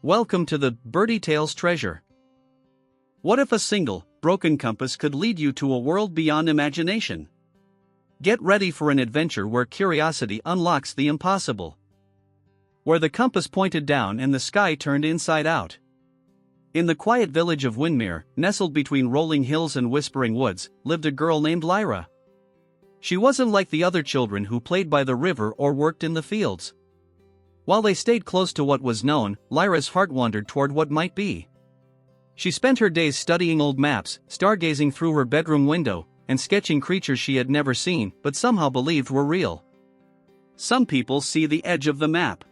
Welcome to the Birdie Tales Treasure. What if a single, broken compass could lead you to a world beyond imagination? Get ready for an adventure where curiosity unlocks the impossible. Where the compass pointed down and the sky turned inside out. In the quiet village of Windermere, nestled between rolling hills and whispering woods, lived a girl named Lyra. She wasn't like the other children who played by the river or worked in the fields. While they stayed close to what was known, Lyra's heart wandered toward what might be. She spent her days studying old maps, stargazing through her bedroom window, and sketching creatures she had never seen but somehow believed were real. Some people see the edge of the map.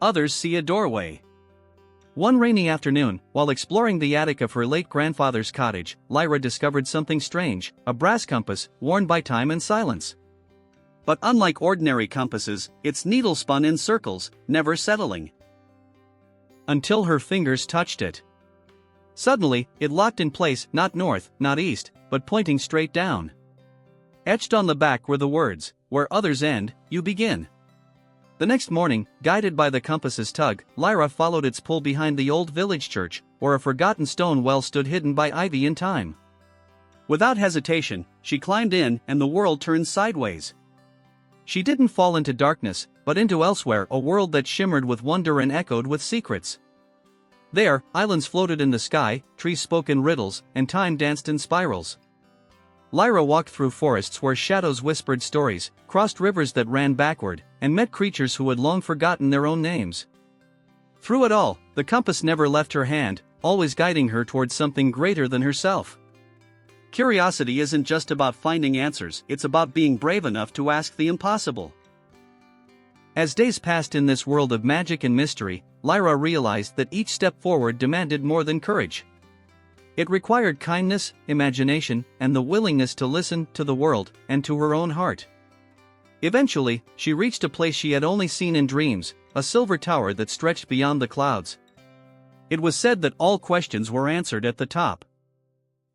Others see a doorway. One rainy afternoon, while exploring the attic of her late grandfather's cottage, Lyra discovered something strange, a brass compass, worn by time and silence. But unlike ordinary compasses, its needle spun in circles, never settling. Until her fingers touched it. Suddenly, it locked in place, not north, not east, but pointing straight down. Etched on the back were the words, "Where others end, you begin." The next morning, guided by the compass's tug, Lyra followed its pull behind the old village church, where a forgotten stone well stood hidden by ivy and time. Without hesitation, she climbed in and the world turned sideways. She didn't fall into darkness, but into elsewhere, a world that shimmered with wonder and echoed with secrets. There, islands floated in the sky, trees spoke in riddles, and time danced in spirals. Lyra walked through forests where shadows whispered stories, crossed rivers that ran backward, and met creatures who had long forgotten their own names. Through it all, the compass never left her hand, always guiding her towards something greater than herself. Curiosity isn't just about finding answers, it's about being brave enough to ask the impossible. As days passed in this world of magic and mystery, Lyra realized that each step forward demanded more than courage. It required kindness, imagination, and the willingness to listen to the world and to her own heart. Eventually, she reached a place she had only seen in dreams, a silver tower that stretched beyond the clouds. It was said that all questions were answered at the top.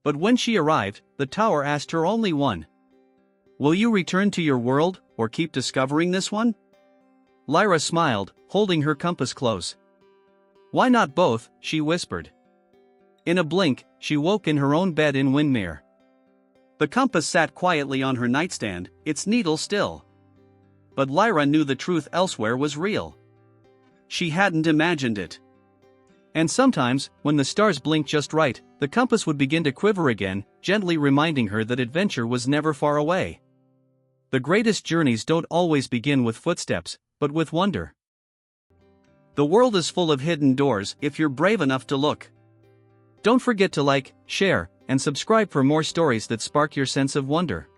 But when she arrived, the tower asked her only one. "Will you return to your world, or keep discovering this one?" Lyra smiled, holding her compass close. "Why not both?" she whispered. In a blink, she woke in her own bed in Windermere. The compass sat quietly on her nightstand, its needle still. But Lyra knew the truth elsewhere was real. She hadn't imagined it. And sometimes, when the stars blinked just right, the compass would begin to quiver again, gently reminding her that adventure was never far away. The greatest journeys don't always begin with footsteps, but with wonder. The world is full of hidden doors if you're brave enough to look. Don't forget to like, share, and subscribe for more stories that spark your sense of wonder.